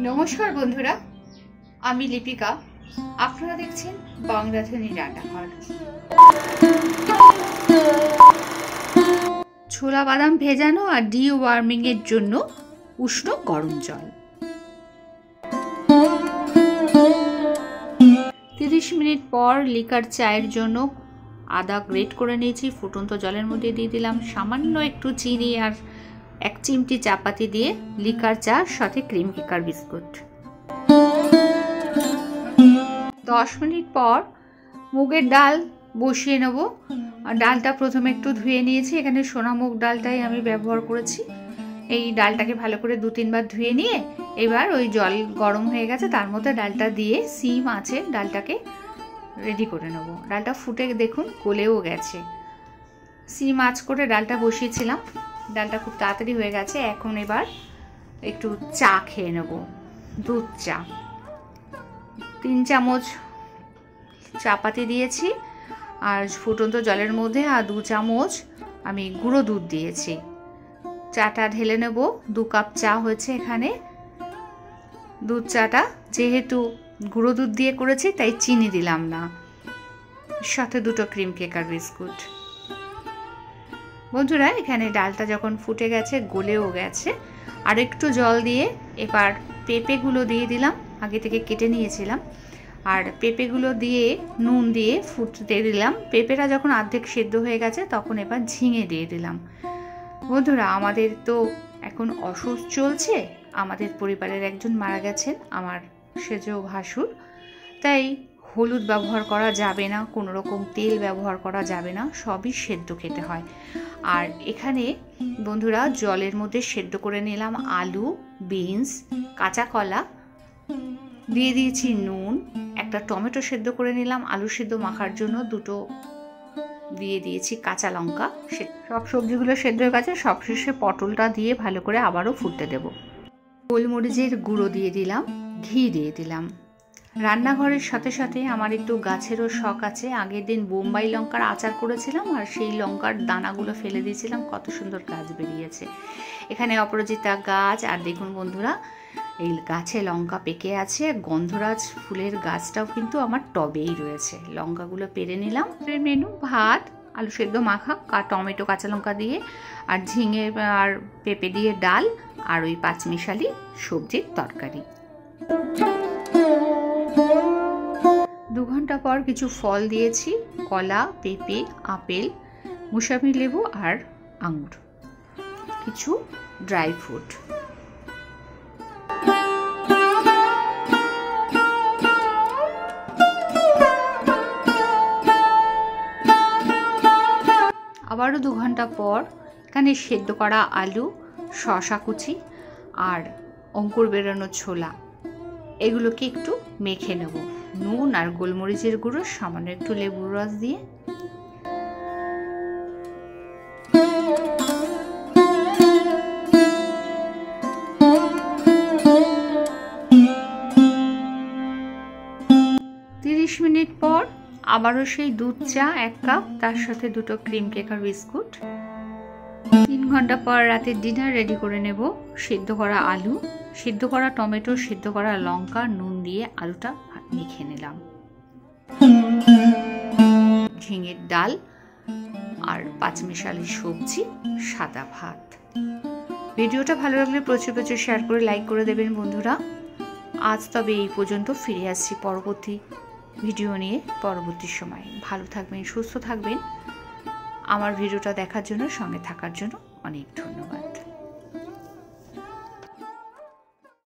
নমস্কার বন্ধুরা, আমি লিপিকা। আপনারা দেখছেন বাংলাধনী রান্নাঘর। ছোলা বাদাম ভেজানো আর ডিওয়ার্মিং এর জন্য উষ্ণ গরম জল। 30 মিনিট পর লিকার চায়ের জন্য আদা গ্রেট করে নিয়েছি। ফুটন্ত জলের মধ্যে দিয়ে দিলাম সামান্য একটু চিনি আর 1 চিমটি চাপাতি দিয়ে লিকার চা, সাথে ক্রিম কেকার বিস্কুট। 10 মিনিট পর মুগের ডাল বসিয়ে নেব। ডালটা প্রথমে একটু ধুয়ে নিয়েছি, এখানে সোনা মুগ ডালটাই আমি ব্যবহার করেছি। এই ডালটাকে ভালো করে 2-3 বার ধুয়ে নিয়ে এবার ওই জল গরম হয়ে গেছে, তার মধ্যে ডালটা দিয়ে সিম আছে ডালটাকে রেডি করে নেব। ডালটা ফুটে দেখুন গলেও গেছে। সিম আঁচ করে ডালটা বসিয়েছিলাম, ডালটা খুব তাড়াতাড়ি হয়ে গেছে। এখন এবার একটু চা খেয়ে নেব, দুধ চা। 3 চামচ চাপাতি দিয়েছি আর ফুটন্ত জলের মধ্যে আর 2 চামচ আমি গুঁড়ো দুধ দিয়েছি। চাটা ঢেলে নেব। 2 কাপ চা হয়েছে এখানে। দুধ চাটা যেহেতু গুঁড়ো দুধ দিয়ে করেছি তাই চিনি দিলাম না, সাথে 2টো ক্রিম কেকার বিস্কুট। বন্ধুরা, এখানে ডালটা যখন ফুটে গেছে, গলেও গেছে, আর একটু জল দিয়ে এবার পেঁপেগুলো দিয়ে দিলাম। আগে থেকে কেটে নিয়েছিলাম, আর পেঁপেগুলো দিয়ে নুন দিয়ে ফুটতে দিলাম। পেঁপেটা যখন অর্ধেক সেদ্ধ হয়ে গেছে তখন এবার ঝিঙে দিয়ে দিলাম। বন্ধুরা, আমাদের তো এখন অসুখ চলছে, আমাদের পরিবারের একজন মারা গেছেন, আমার সেজ ভাসুর, তাই হলুদ ব্যবহার করা যাবে না, কোনো রকম তেল ব্যবহার করা যাবে না, সবই সেদ্ধ খেতে হয়। আর এখানে বন্ধুরা জলের মধ্যে সেদ্ধ করে নিলাম আলু, বিনস, কাঁচা কলা, দিয়ে দিয়েছি নুন, একটা টমেটো সেদ্ধ করে নিলাম আলু সেদ্ধ মাখার জন্য, 2টো দিয়ে দিয়েছি কাঁচা লঙ্কা। সব সবজিগুলো সেদ্ধ হয়ে গেছে, সবশেষে পটলটা দিয়ে ভালো করে আবারও ফুটতে দেব। গোলমরিচের গুঁড়ো দিয়ে দিলাম, ঘি দিয়ে দিলাম। রান্নাঘরের সাথে সাথে আমার একটু গাছেরও শখ আছে। আগের দিন বোম্বাই লঙ্কার আচার করেছিলাম আর সেই লঙ্কার দানাগুলো ফেলে দিয়েছিলাম, কত সুন্দর গাছ বেরিয়েছে। এখানে অপরাজিতা গাছ, আর দেখুন বন্ধুরা এই গাছে লঙ্কা পেকে আছে। গন্ধরাজ ফুলের গাছটাও কিন্তু আমার টবেই রয়েছে। লঙ্কাগুলো পেরে নিলাম। মেনু ভাত, আলু সেদ্ধ মাখা, টমেটো কাঁচা লঙ্কা দিয়ে, আর ঝিঙে আর পেঁপে দিয়ে ডাল, আর ওই 5 মিশালি সবজির তরকারি। 2 ঘন্টা পর কিছু ফল দিয়েছি, কলা, পেঁপে, আপেল, মুসাম্বি লেবু আর আঙুর, কিছু ড্রাই ফ্রুট। আবারও 2 ঘন্টা পর এখানে সেদ্ধ করা আলু, শসা কুচি আর অঙ্কুর বেরোনো ছোলা, এগুলোকে একটু মেখে নেব। নুন আর গোলমরিচের গুঁড়ো, সামান্য একটু লেবুর রস দিয়ে। মিনিট পর আবারও সেই দুধ চা 1 কাপ, তার সাথে 2টো ক্রিম কেকার বিস্কুট। 3 ঘন্টা পর রাতের ডিনার রেডি করে নেব। সিদ্ধ করা আলু, সিদ্ধ করা টমেটো, সিদ্ধ করা লঙ্কা, নুন দিয়ে আলুটা মেখে নিলাম। ঝিঙের ডাল আর 5 মিশালি সবজি, সাদা ভাত। ভিডিওটা ভালো লাগলে প্রচুর শেয়ার করে লাইক করে দেবেন বন্ধুরা। আজ তবে এই পর্যন্ত, ফিরে আসছি পরবর্তী ভিডিও নিয়ে পরবর্তী সময়। ভালো থাকবেন, সুস্থ থাকবেন। আমার ভিডিওটা দেখার জন্য, সঙ্গে থাকার জন্য অনেক ধন্যবাদ।